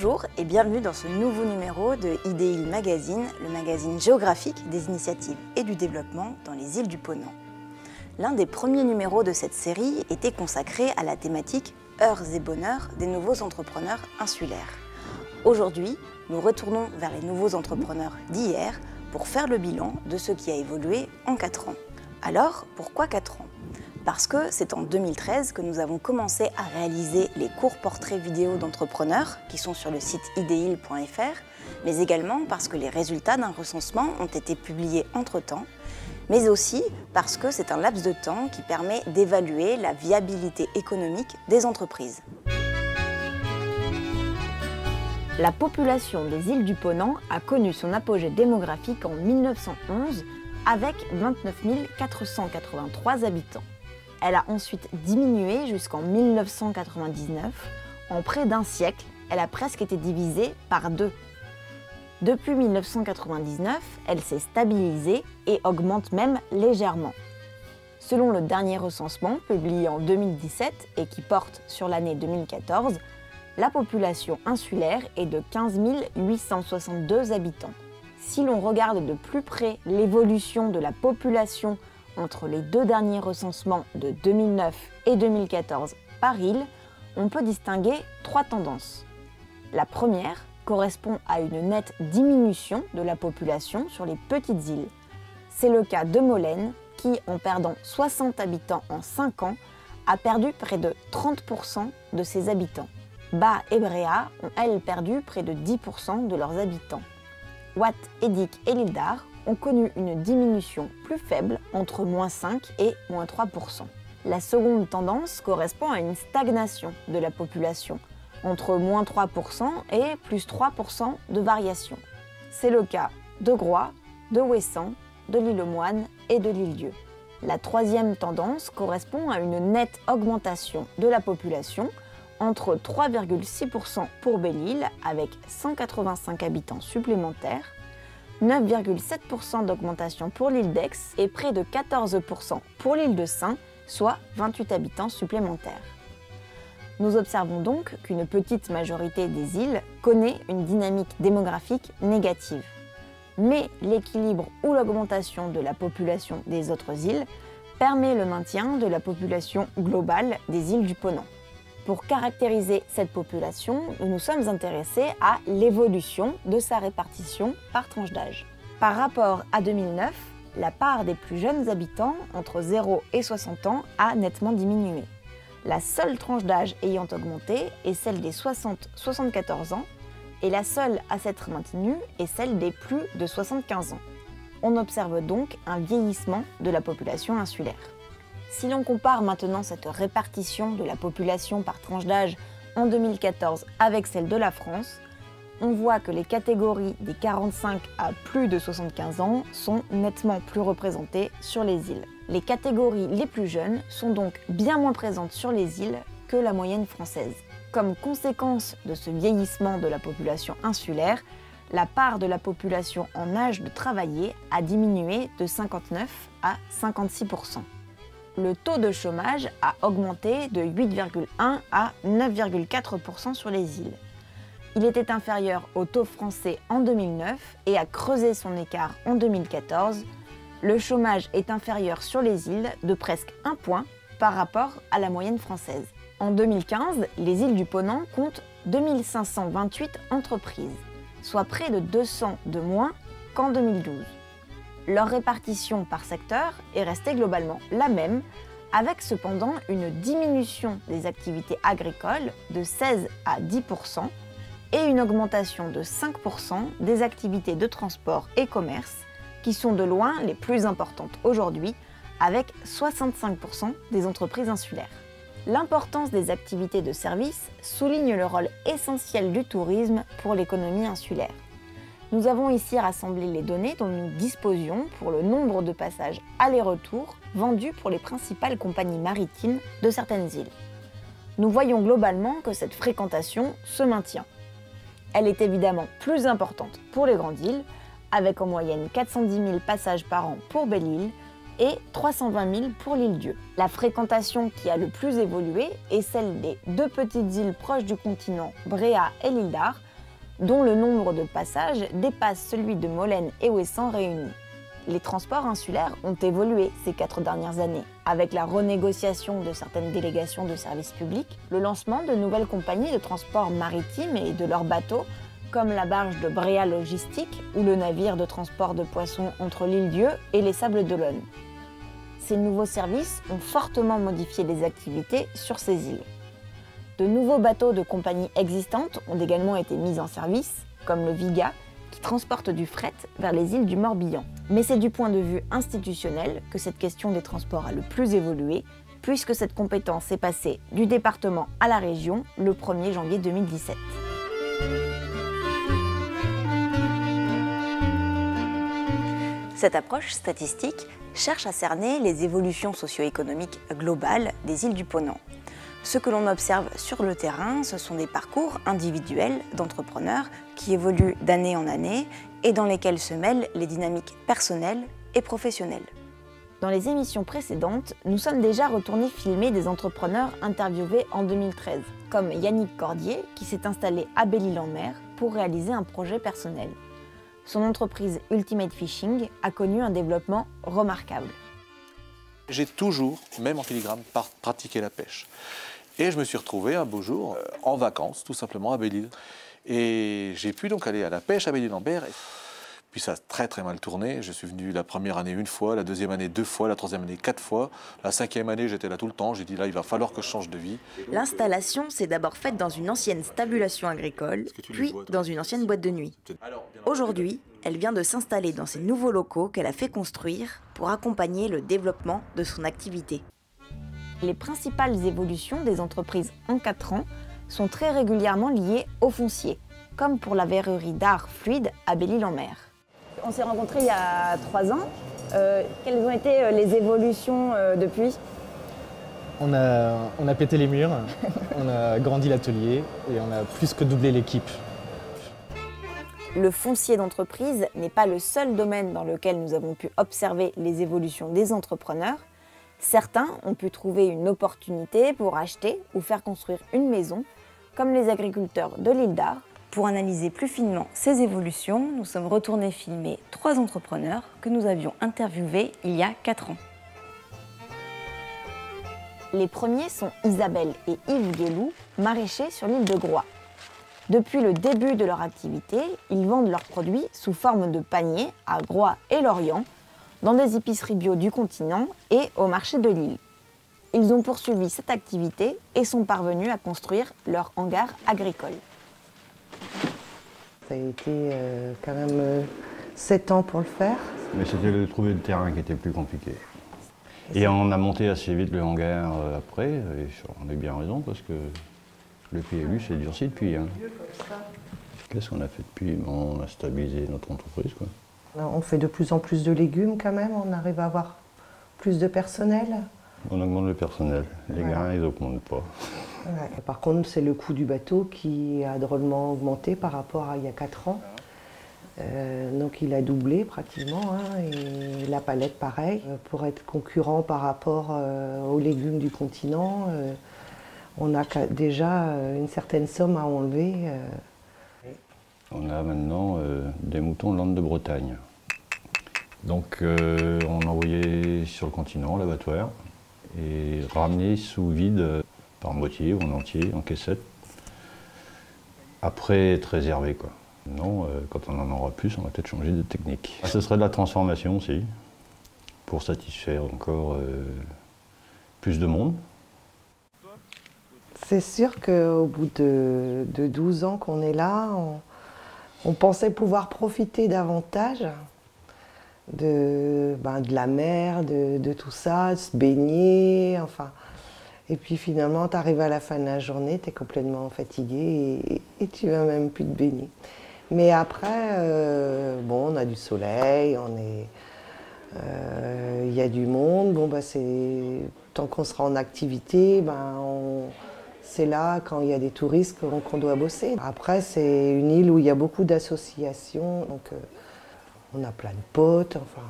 Bonjour et bienvenue dans ce nouveau numéro de IDEIL Magazine, le magazine géographique des initiatives et du développement dans les îles du Ponant. L'un des premiers numéros de cette série était consacré à la thématique « Heures et bonheurs des nouveaux entrepreneurs insulaires ». Aujourd'hui, nous retournons vers les nouveaux entrepreneurs d'hier pour faire le bilan de ce qui a évolué en 4 ans. Alors, pourquoi 4 ans ? Parce que c'est en 2013 que nous avons commencé à réaliser les courts portraits vidéo d'entrepreneurs qui sont sur le site ideil.fr, mais également parce que les résultats d'un recensement ont été publiés entre-temps, mais aussi parce que c'est un laps de temps qui permet d'évaluer la viabilité économique des entreprises. La population des îles du Ponant a connu son apogée démographique en 1911 avec 29 483 habitants. Elle a ensuite diminué jusqu'en 1999. En près d'un siècle, elle a presque été divisée par 2. Depuis 1999, elle s'est stabilisée et augmente même légèrement. Selon le dernier recensement, publié en 2017 et qui porte sur l'année 2014, la population insulaire est de 15 862 habitants. Si l'on regarde de plus près l'évolution de la population entre les 2 derniers recensements de 2009 et 2014 par île, on peut distinguer 3 tendances. La première correspond à une nette diminution de la population sur les petites îles. C'est le cas de Molène qui, en perdant 60 habitants en 5 ans, a perdu près de 30% de ses habitants. Ba et Bréa ont, elles, perdu près de 10% de leurs habitants. Watt, Edic et l'île d'Ar ont connu une diminution plus faible entre -5 et -3%. La seconde tendance correspond à une stagnation de la population, entre -3% et +3% de variation. C'est le cas de Groix, de Ouessant, de l'île aux Moines et de l'île Dieu. La troisième tendance correspond à une nette augmentation de la population, entre 3,6% pour Belle-Île avec 185 habitants supplémentaires, 9,7% d'augmentation pour l'île d'Aix et près de 14% pour l'île de Saint, soit 28 habitants supplémentaires. Nous observons donc qu'une petite majorité des îles connaît une dynamique démographique négative. Mais l'équilibre ou l'augmentation de la population des autres îles permet le maintien de la population globale des îles du Ponant. Pour caractériser cette population, nous nous sommes intéressés à l'évolution de sa répartition par tranche d'âge. Par rapport à 2009, la part des plus jeunes habitants, entre 0 et 60 ans, a nettement diminué. La seule tranche d'âge ayant augmenté est celle des 60-74 ans, et la seule à s'être maintenue est celle des plus de 75 ans. On observe donc un vieillissement de la population insulaire. Si l'on compare maintenant cette répartition de la population par tranche d'âge en 2014 avec celle de la France, on voit que les catégories des 45 à plus de 75 ans sont nettement plus représentées sur les îles. Les catégories les plus jeunes sont donc bien moins présentes sur les îles que la moyenne française. Comme conséquence de ce vieillissement de la population insulaire, la part de la population en âge de travailler a diminué de 59 à 56%. Le taux de chômage a augmenté de 8,1 à 9,4% sur les îles. Il était inférieur au taux français en 2009 et a creusé son écart en 2014. Le chômage est inférieur sur les îles de presque 1 point par rapport à la moyenne française. En 2015, les îles du Ponant comptent 2528 entreprises, soit près de 200 de moins qu'en 2012. Leur répartition par secteur est restée globalement la même, avec cependant une diminution des activités agricoles de 16 à 10% et une augmentation de 5% des activités de transport et commerce, qui sont de loin les plus importantes aujourd'hui, avec 65% des entreprises insulaires. L'importance des activités de service souligne le rôle essentiel du tourisme pour l'économie insulaire. Nous avons ici rassemblé les données dont nous disposions pour le nombre de passages aller-retour vendus pour les principales compagnies maritimes de certaines îles. Nous voyons globalement que cette fréquentation se maintient. Elle est évidemment plus importante pour les grandes îles, avec en moyenne 410 000 passages par an pour Belle-Île et 320 000 pour l'île Dieu. La fréquentation qui a le plus évolué est celle des 2 petites îles proches du continent, Bréa et l'île d'Ar, dont le nombre de passages dépasse celui de Molène et Ouessant réunis. Les transports insulaires ont évolué ces 4 dernières années, avec la renégociation de certaines délégations de services publics, le lancement de nouvelles compagnies de transport maritime et de leurs bateaux, comme la barge de Bréa Logistique ou le navire de transport de poissons entre l'Île-Dieu et les Sables d'Olonne. Ces nouveaux services ont fortement modifié les activités sur ces îles. De nouveaux bateaux de compagnies existantes ont également été mis en service, comme le Viga, qui transporte du fret vers les îles du Morbihan. Mais c'est du point de vue institutionnel que cette question des transports a le plus évolué, puisque cette compétence est passée du département à la région le 1er janvier 2017. Cette approche statistique cherche à cerner les évolutions socio-économiques globales des îles du Ponant. Ce que l'on observe sur le terrain, ce sont des parcours individuels d'entrepreneurs qui évoluent d'année en année et dans lesquels se mêlent les dynamiques personnelles et professionnelles. Dans les émissions précédentes, nous sommes déjà retournés filmer des entrepreneurs interviewés en 2013, comme Yannick Cordier qui s'est installé à Belle-Île-en-Mer pour réaliser un projet personnel. Son entreprise Ultimate Fishing a connu un développement remarquable. J'ai toujours, même en filigrane, pratiqué la pêche. Et je me suis retrouvé un beau jour en vacances, tout simplement à Belle-Île. Et j'ai pu donc aller à la pêche à Belle-Île-en-Mer. Puis ça a très très mal tourné. Je suis venu la première année 1 fois, la deuxième année 2 fois, la troisième année 4 fois. La 5e année, j'étais là tout le temps. J'ai dit là, il va falloir que je change de vie. L'installation s'est d'abord faite dans une ancienne stabulation agricole, puis dans une ancienne boîte de nuit. Aujourd'hui, elle vient de s'installer dans ces nouveaux locaux qu'elle a fait construire pour accompagner le développement de son activité. Les principales évolutions des entreprises en 4 ans sont très régulièrement liées au foncier, comme pour la verrerie d'art fluide à Belle-Île-en-Mer. On s'est rencontrés il y a 3 ans. Quelles ont été les évolutions depuis ? On a pété les murs, on a grandi l'atelier et on a plus que doublé l'équipe. Le foncier d'entreprise n'est pas le seul domaine dans lequel nous avons pu observer les évolutions des entrepreneurs. Certains ont pu trouver une opportunité pour acheter ou faire construire une maison, comme les agriculteurs de l'île d'Ar. Pour analyser plus finement ces évolutions, nous sommes retournés filmer 3 entrepreneurs que nous avions interviewés il y a 4 ans. Les premiers sont Isabelle et Yves Guéloux, maraîchers sur l'île de Groix. Depuis le début de leur activité, ils vendent leurs produits sous forme de paniers à Groix et Lorient, dans des épiceries bio du continent et au marché de l'île. Ils ont poursuivi cette activité et sont parvenus à construire leur hangar agricole. Ça a été quand même 7 ans pour le faire. Mais c'était de trouver le terrain qui était plus compliqué. Et on a monté assez vite le hangar après, et on a bien raison parce que le PLU s'est durci depuis. Hein. Qu'est-ce qu'on a fait depuis? On a stabilisé notre entreprise, quoi. On fait de plus en plus de légumes quand même, on arrive à avoir plus de personnel. On augmente le personnel, les grains ils n'augmentent pas. Ouais. Par contre, c'est le coût du bateau qui a drôlement augmenté par rapport à il y a 4 ans. Donc il a doublé pratiquement, hein, et la palette pareil. Pour être concurrent par rapport aux légumes du continent, on a déjà une certaine somme à enlever. On a maintenant des moutons de Landes de Bretagne. Donc on envoyait sur le continent l'abattoir et ramené sous vide par moitié ou en entier, en caissette. Après être réservé, quoi. Non, quand on en aura plus, on va peut-être changer de technique. Ce serait de la transformation aussi, pour satisfaire encore plus de monde. C'est sûr qu'au bout de 12 ans qu'on est là, on pensait pouvoir profiter davantage de la mer, de tout ça, se baigner, enfin. Et puis finalement, tu arrives à la fin de la journée, tu es complètement fatigué et tu vas même plus te baigner. Mais après, bon, on a du soleil, y a du monde. Bon, tant qu'on sera en activité, c'est là, quand il y a des touristes, qu'on doit bosser. Après, c'est une île où il y a beaucoup d'associations, donc on a plein de potes, enfin,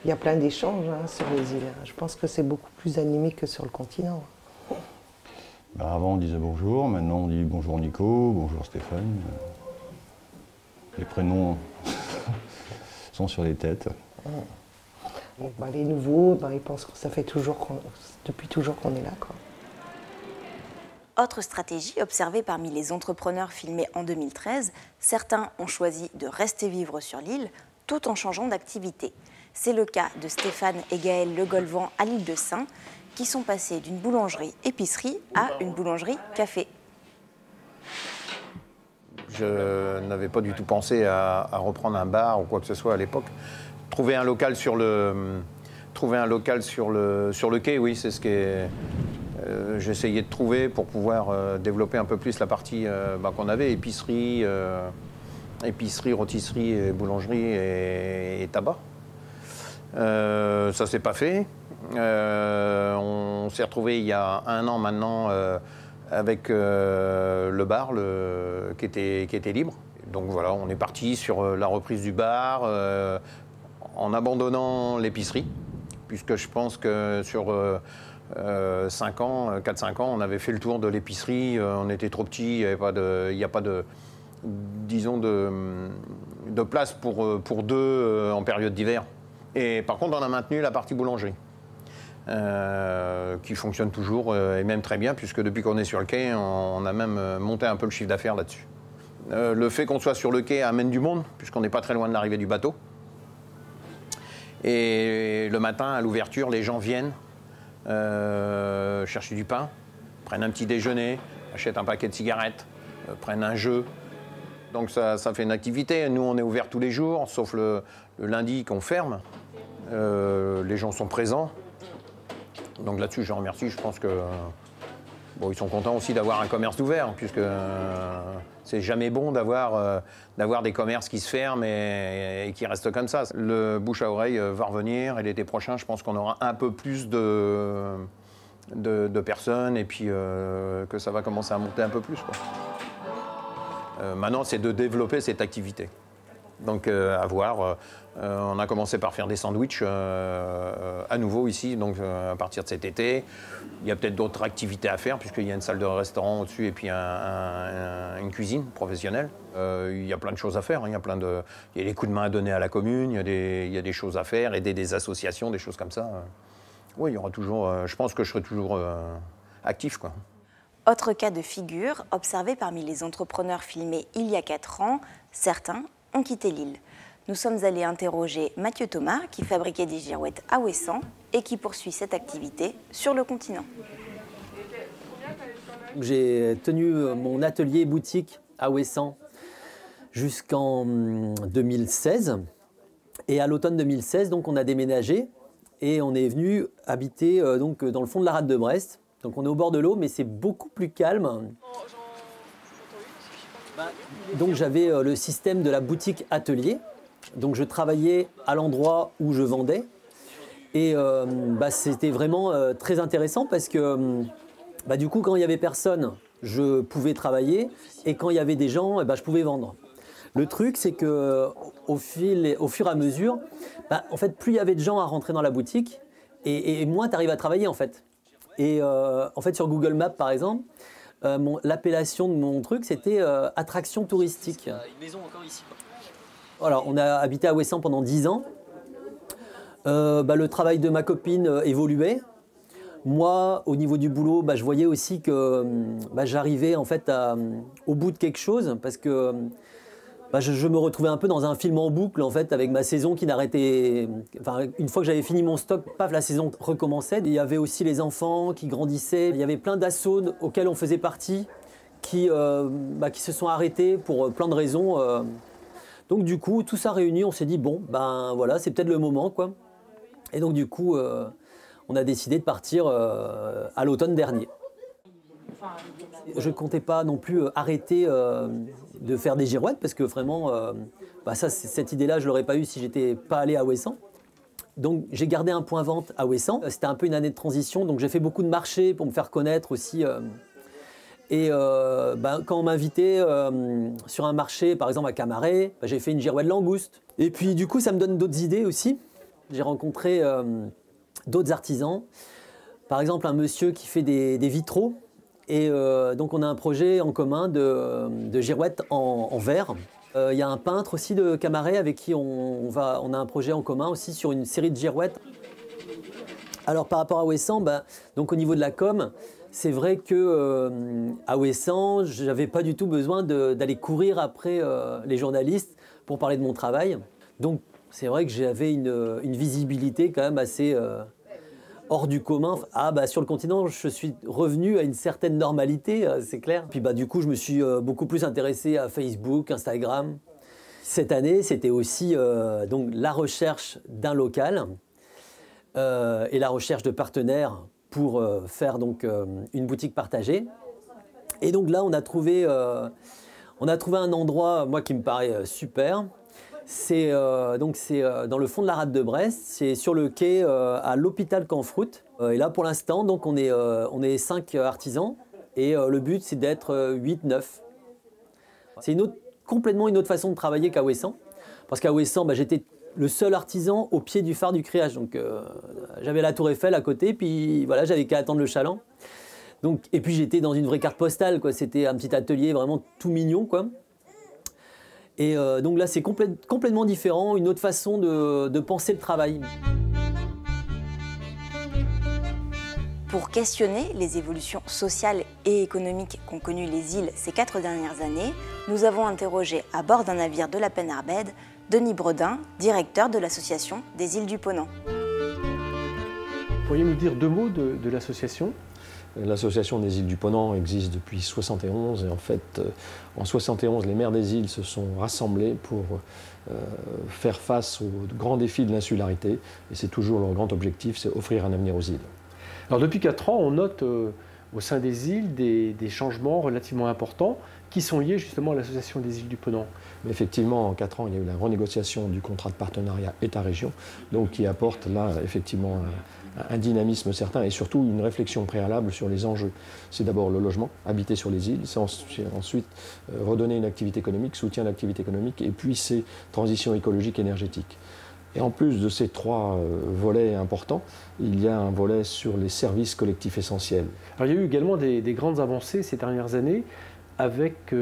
il y a plein d'échanges sur les îles. Je pense que c'est beaucoup plus animé que sur le continent. Avant, on disait bonjour, maintenant on dit bonjour Nico, bonjour Stéphane. Les prénoms sont sur les têtes. Les nouveaux, ils pensent que ça fait depuis toujours qu'on est là, quoi. Autre stratégie observée parmi les entrepreneurs filmés en 2013, certains ont choisi de rester vivre sur l'île tout en changeant d'activité. C'est le cas de Stéphane et Gaël Le Golvan à l'île de Sein, qui sont passés d'une boulangerie-épicerie à une boulangerie-café. Je n'avais pas du tout pensé à reprendre un bar ou quoi que ce soit à l'époque. Trouver un local sur le quai, oui, c'est ce que j'essayais de trouver pour pouvoir développer un peu plus la partie qu'on avait, épicerie, rôtisserie, et boulangerie et tabac. Ça s'est pas fait. On s'est retrouvé il y a 1 an maintenant avec le bar qui était libre. Donc voilà, on est parti sur la reprise du bar en abandonnant l'épicerie, puisque je pense que sur 4-5 ans, on avait fait le tour de l'épicerie, on était trop petits, il n'y a pas de disons de place pour deux en période d'hiver. Et par contre, on a maintenu la partie boulangerie. Qui fonctionne toujours et même très bien, puisque depuis qu'on est sur le quai, on a même monté un peu le chiffre d'affaires là-dessus. Le fait qu'on soit sur le quai amène du monde, puisqu'on n'est pas très loin de l'arrivée du bateau. Et le matin, à l'ouverture, les gens viennent chercher du pain, prennent un petit déjeuner, achètent un paquet de cigarettes, prennent un jeu. Donc ça fait une activité. Nous, on est ouvert tous les jours, sauf le lundi qu'on ferme. Les gens sont présents. Donc là-dessus, je les remercie. Je pense que ils sont contents aussi d'avoir un commerce ouvert, puisque c'est jamais bon d'avoir des commerces qui se ferment et qui restent comme ça. Le bouche à oreille va revenir, et l'été prochain, je pense qu'on aura un peu plus de personnes, et puis que ça va commencer à monter un peu plus, quoi. Maintenant, c'est de développer cette activité. Donc à voir. On a commencé par faire des sandwichs à nouveau ici, donc à partir de cet été. Il y a peut-être d'autres activités à faire, puisqu'il y a une salle de restaurant au-dessus et puis une cuisine professionnelle. Il y a plein de choses à faire, hein. Il y a des coups de main à donner à la commune, il y a des choses à faire, aider des associations, des choses comme ça. Oui, il y aura toujours. Je pense que je serai toujours actif, quoi. Autre cas de figure, observé parmi les entrepreneurs filmés il y a 4 ans, certains ont quitté l'île. Nous sommes allés interroger Mathieu Thomas, qui fabriquait des girouettes à Ouessant et qui poursuit cette activité sur le continent. J'ai tenu mon atelier boutique à Ouessant jusqu'en 2016. Et à l'automne 2016, donc, on a déménagé et on est venu habiter donc, dans le fond de la rade de Brest. Donc on est au bord de l'eau, mais c'est beaucoup plus calme. Donc j'avais le système de la boutique atelier. Donc je travaillais à l'endroit où je vendais. Et c'était vraiment très intéressant parce que du coup, quand il n'y avait personne, je pouvais travailler. Et quand il y avait des gens, je pouvais vendre. Le truc, c'est qu'au fur et à mesure, en fait, plus il y avait de gens à rentrer dans la boutique, et moins tu arrives à travailler, en fait. Et en fait, sur Google Maps, par exemple, l'appellation de mon truc, c'était attraction touristique. Une maison encore ici, quoi. Voilà, on a habité à Ouessant pendant 10 ans. Le travail de ma copine évoluait. Moi, au niveau du boulot, je voyais aussi que j'arrivais en fait au bout de quelque chose, parce que je me retrouvais un peu dans un film en boucle, en fait, avec ma saison qui n'arrêtait... Enfin, une fois que j'avais fini mon stock, paf, la saison recommençait. Il y avait aussi les enfants qui grandissaient. Il y avait plein d'assauts auxquels on faisait partie qui se sont arrêtés pour plein de raisons. Donc du coup, tout ça réuni, on s'est dit, bon, voilà, c'est peut-être le moment, quoi. Et donc du coup, on a décidé de partir à l'automne dernier. Je ne comptais pas non plus arrêter de faire des girouettes, parce que vraiment, cette idée-là, je ne l'aurais pas eue si je n'étais pas allé à Ouessant. Donc j'ai gardé un point vente à Ouessant. C'était un peu une année de transition, donc j'ai fait beaucoup de marchés pour me faire connaître aussi. Et quand on m'invitait sur un marché, par exemple à Camaret, j'ai fait une girouette langouste. Et puis du coup, ça me donne d'autres idées aussi. J'ai rencontré d'autres artisans. Par exemple, un monsieur qui fait des vitraux. Et donc on a un projet en commun de girouettes en verre. Il y a un peintre aussi de Camaret avec qui on a un projet en commun aussi sur une série de girouettes. Alors par rapport à Ouessant, donc au niveau de la com, c'est vrai que à Ouessant, je n'avais pas du tout besoin d'aller courir après les journalistes pour parler de mon travail. Donc c'est vrai que j'avais une visibilité quand même assez hors du commun. Sur le continent, je suis revenu à une certaine normalité, c'est clair. Puis du coup, je me suis beaucoup plus intéressé à Facebook, Instagram. Cette année, c'était aussi donc la recherche d'un local et la recherche de partenaires pour faire donc une boutique partagée. Et donc là, on a trouvé un endroit, moi, qui me paraît super. C'est dans le fond de la rade de Brest, c'est sur le quai à l'hôpital Canfroute. Et là, pour l'instant, donc on est 5 artisans et le but, c'est d'être 8-9. C'est complètement une autre façon de travailler qu'à Ouessant. Parce qu'à Ouessant, j'étais le seul artisan au pied du phare du Créage. Donc j'avais la tour Eiffel à côté, puis voilà, j'avais qu'à attendre le chaland. Donc, et puis j'étais dans une vraie carte postale, quoi. C'était un petit atelier vraiment tout mignon, quoi. Et donc là, c'est complètement différent, une autre façon de penser le travail. Pour questionner les évolutions sociales et économiques qu'ont connues les îles ces 4 dernières années, nous avons interrogé à bord d'un navire de la Penarbed Denis Bredin, directeur de l'association des îles du Ponant. Pourriez-vous nous dire 2 mots de l'association ? L'association des îles du Ponant existe depuis 1971 et en fait, en 1971, les maires des îles se sont rassemblés pour faire face aux grands défis de l'insularité et c'est toujours leur grand objectif, c'est offrir un avenir aux îles. Alors depuis 4 ans, on note au sein des îles des changements relativement importants qui sont liés justement à l'association des îles du Ponant. Mais effectivement, en 4 ans, il y a eu la renégociation du contrat de partenariat État-région, donc qui apporte là effectivement un dynamisme certain et surtout une réflexion préalable sur les enjeux. C'est d'abord le logement, habiter sur les îles, c'est ensuite redonner une activité économique, soutien à l'activité économique, et puis c'est transition écologique énergétique. Et en plus de ces 3 volets importants, il y a un volet sur les services collectifs essentiels. Alors il y a eu également des grandes avancées ces dernières années avec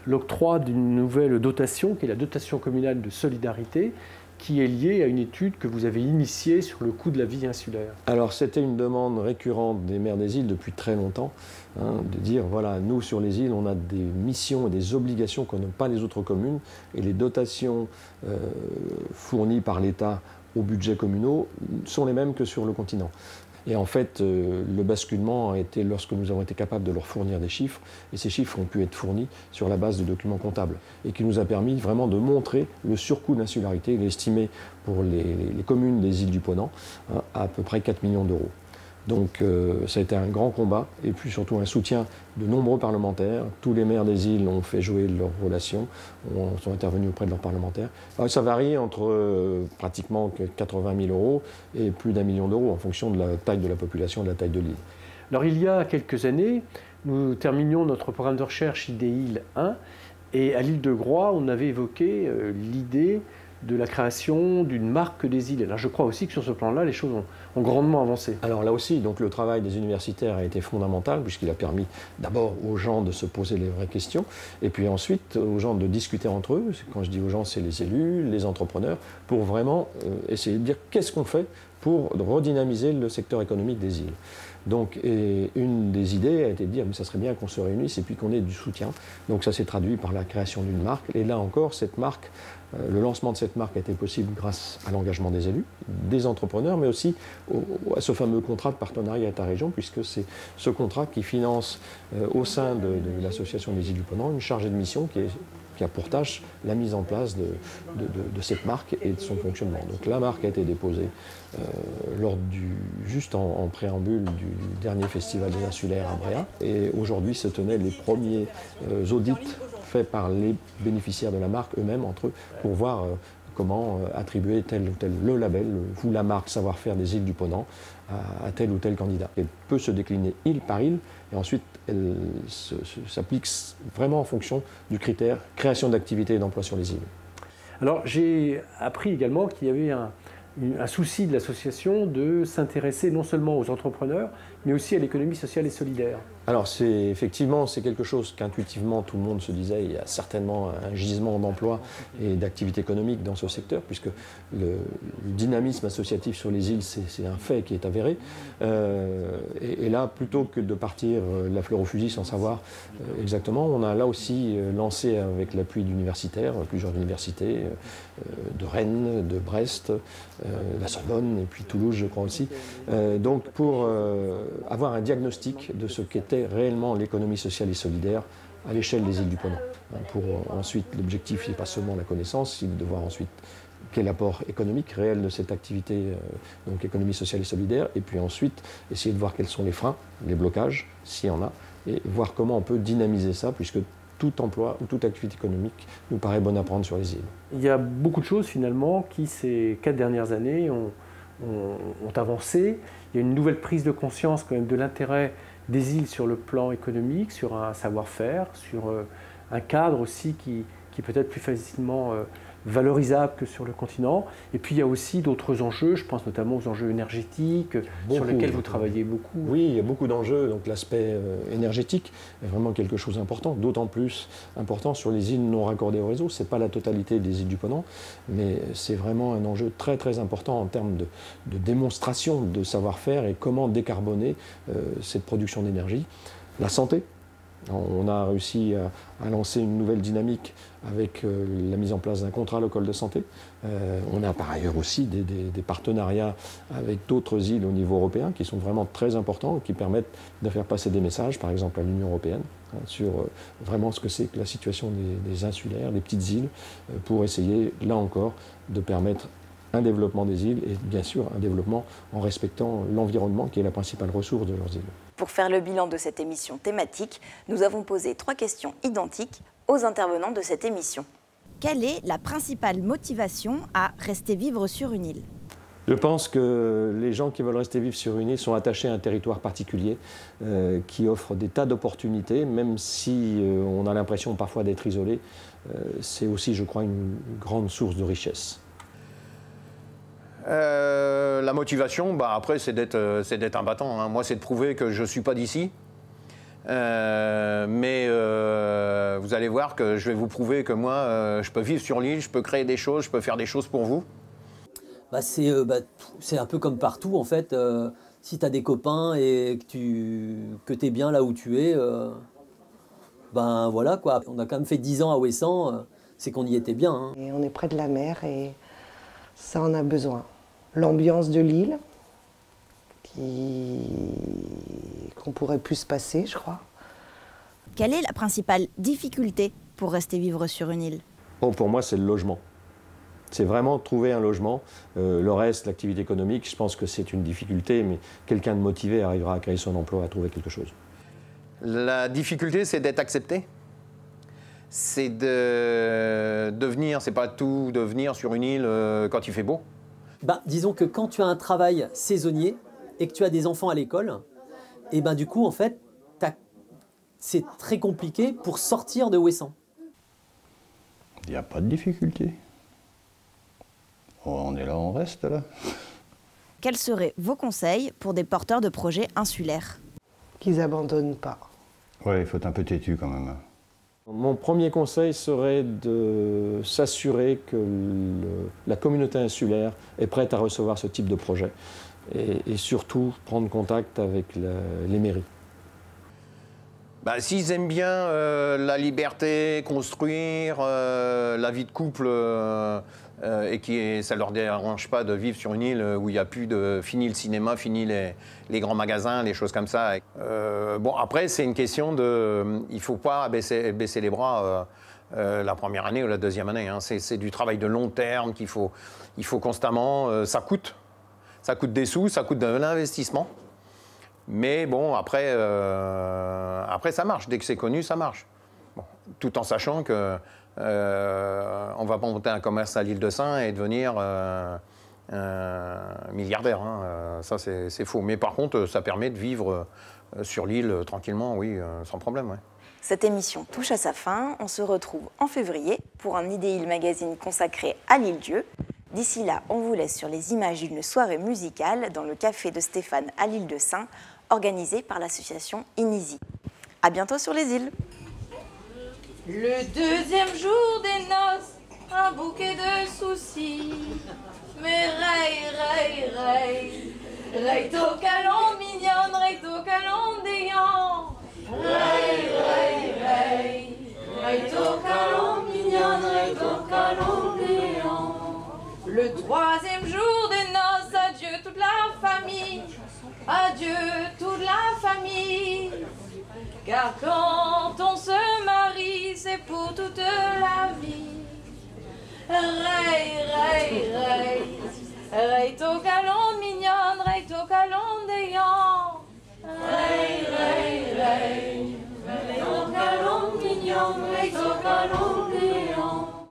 l'octroi d'une nouvelle dotation, qui est la dotation communale de solidarité, qui est liée à une étude que vous avez initiée sur le coût de la vie insulaire. Alors c'était une demande récurrente des maires des îles depuis très longtemps, de dire voilà, nous sur les îles on a des missions et des obligations qu'on n'a pas les autres communes et les dotations fournies par l'État aux budgets communaux sont les mêmes que sur le continent. Et en fait, le basculement a été lorsque nous avons été capables de leur fournir des chiffres, et ces chiffres ont pu être fournis sur la base de documents comptables, et qui nous a permis vraiment de montrer le surcoût d'insularité, il est estimé pour les communes des îles du Ponant à peu près 4 millions d'euros. Donc ça a été un grand combat, et puis surtout un soutien de nombreux parlementaires. Tous les maires des îles ont fait jouer leurs relations, sont intervenus auprès de leurs parlementaires. Alors, ça varie entre pratiquement 80 000 euros et plus d'1 million d'euros en fonction de la taille de la population, de la taille de l'île. Alors il y a quelques années, nous terminions notre programme de recherche IDEIL 1, et à l'île de Groix, on avait évoqué l'idée de la création d'une marque des îles. Alors je crois aussi que sur ce plan-là, les choses ont grandement avancé. Alors là aussi, donc, le travail des universitaires a été fondamental, puisqu'il a permis d'abord aux gens de se poser les vraies questions, et puis ensuite aux gens de discuter entre eux. Quand je dis aux gens, c'est les élus, les entrepreneurs, pour vraiment essayer de dire qu'est-ce qu'on fait pour redynamiser le secteur économique des îles. Donc, et une des idées a été de dire, mais ça serait bien qu'on se réunisse et puis qu'on ait du soutien. Donc ça s'est traduit par la création d'une marque. Et là encore, cette marque, le lancement de cette marque a été possible grâce à l'engagement des élus, des entrepreneurs, mais aussi à ce fameux contrat de partenariat État-région, puisque c'est ce contrat qui finance au sein de l'association des îles du Ponant une chargée de mission qui a pour tâche la mise en place de cette marque et de son fonctionnement. Donc la marque a été déposée juste en préambule du dernier festival des insulaires à Bréa. Et aujourd'hui se tenaient les premiers audits faits par les bénéficiaires de la marque eux-mêmes entre eux pour voir comment attribuer tel ou tel le label ou la marque savoir-faire des îles du Ponant à tel ou tel candidat. Elle peut se décliner île par île et ensuite elle s'applique vraiment en fonction du critère création d'activités et d'emplois sur les îles. Alors j'ai appris également qu'il y avait un souci de l'association de s'intéresser non seulement aux entrepreneurs, mais aussi à l'économie sociale et solidaire. Alors effectivement, c'est quelque chose qu'intuitivement tout le monde se disait, il y a certainement un gisement d'emploi et d'activité économique dans ce secteur, puisque le dynamisme associatif sur les îles, c'est un fait qui est avéré. Et là, plutôt que de partir la fleur au fusil sans savoir exactement, on a là aussi lancé avec l'appui d'universitaires, plusieurs universités, de Rennes, de Brest, la Sorbonne et puis Toulouse, je crois aussi, donc pour avoir un diagnostic de ce qu'était réellement l'économie sociale et solidaire à l'échelle des îles du Ponant. Pour ensuite, l'objectif n'est pas seulement la connaissance, c'est de voir ensuite quel apport économique réel de cette activité, donc économie sociale et solidaire, et puis ensuite essayer de voir quels sont les freins, les blocages, s'il y en a, et voir comment on peut dynamiser ça, puisque tout emploi ou toute activité économique nous paraît bonne à prendre sur les îles. Il y a beaucoup de choses finalement qui, ces 4 dernières années, ont avancé. Il y a une nouvelle prise de conscience quand même de l'intérêt des îles sur le plan économique, sur un savoir-faire, sur un cadre aussi qui peut être plus facilement valorisable que sur le continent. Et puis il y a aussi d'autres enjeux, je pense notamment aux enjeux énergétiques, sur lesquels vous travaillez beaucoup. Oui, il y a beaucoup d'enjeux, donc l'aspect énergétique est vraiment quelque chose d'important, d'autant plus important sur les îles non raccordées au réseau. Ce n'est pas la totalité des îles du Ponant, mais c'est vraiment un enjeu très très important en termes de démonstration de savoir-faire et comment décarboner cette production d'énergie. La santé. On a réussi à lancer une nouvelle dynamique avec la mise en place d'un contrat local de santé. On a par ailleurs aussi des partenariats avec d'autres îles au niveau européen qui sont vraiment très importants, qui permettent de faire passer des messages, par exemple à l'Union européenne, sur vraiment ce que c'est que la situation des insulaires, des petites îles, pour essayer, là encore, de permettre un développement des îles et bien sûr un développement en respectant l'environnement qui est la principale ressource de leurs îles. Pour faire le bilan de cette émission thématique, nous avons posé 3 questions identiques aux intervenants de cette émission. Quelle est la principale motivation à rester vivre sur une île ? Je pense que les gens qui veulent rester vivre sur une île sont attachés à un territoire particulier qui offre des tas d'opportunités, même si on a l'impression parfois d'être isolé. C'est aussi, je crois, une grande source de richesse. La motivation, après, c'est d'être un battant. Hein. Moi, c'est de prouver que je ne suis pas d'ici. Mais vous allez voir que je vais vous prouver que moi, je peux vivre sur l'île, je peux créer des choses, je peux faire des choses pour vous. C'est un peu comme partout, en fait. Si tu as des copains et que tu es bien là où tu es, voilà, quoi. On a quand même fait 10 ans à Ouessant, c'est qu'on y était bien. Hein. Et on est près de la mer et ça en a besoin. L'ambiance de l'île, qu'on pourrait plus se passer, je crois. Quelle est la principale difficulté pour rester vivre sur une île ? Pour moi, c'est le logement. C'est vraiment trouver un logement. Le reste, l'activité économique, je pense que c'est une difficulté, mais quelqu'un de motivé arrivera à créer son emploi, à trouver quelque chose. La difficulté, c'est d'être accepté. C'est de venir, c'est pas tout de venir sur une île quand il fait beau. Disons que quand tu as un travail saisonnier et que tu as des enfants à l'école, et du coup, en fait, c'est très compliqué pour sortir de Ouessant. Il n'y a pas de difficulté. On est là, on reste là. Quels seraient vos conseils pour des porteurs de projets insulaires ? Qu'ils n'abandonnent pas. Ouais, il faut être un peu têtu quand même. Mon premier conseil serait de s'assurer que la communauté insulaire est prête à recevoir ce type de projet et surtout prendre contact avec les mairies. S'ils aiment bien la liberté, construire, la vie de couple et ça ne leur dérange pas de vivre sur une île où il n'y a plus de... Fini le cinéma, fini les grands magasins, les choses comme ça. Après, c'est une question de... Il ne faut pas baisser les bras la première année ou la deuxième année. Hein. C'est du travail de long terme qu'il faut constamment... ça coûte. Ça coûte des sous, ça coûte de l'investissement. Mais après ça marche. Dès que c'est connu, ça marche. Tout en sachant que on ne va pas monter un commerce à l'île de Sein et devenir milliardaire. Hein. Ça, c'est faux. Mais par contre, ça permet de vivre sur l'île tranquillement, oui, sans problème. Ouais. Cette émission touche à sa fin. On se retrouve en février pour un Idéil Magazine consacré à l'île-Dieu. D'ici là, on vous laisse sur les images d'une soirée musicale dans le café de Stéphane à l'île de Sein, organisée par l'association Inisi. À bientôt sur les îles. Le deuxième jour des noces, un bouquet de soucis. Mais ray to calon mignonne, ray to calon déant. Ray to calon mignonne, ray to calon déant. Le troisième jour des noces, adieu toute la famille. Adieu toute la famille. Car quand on se marie, c'est pour toute la vie.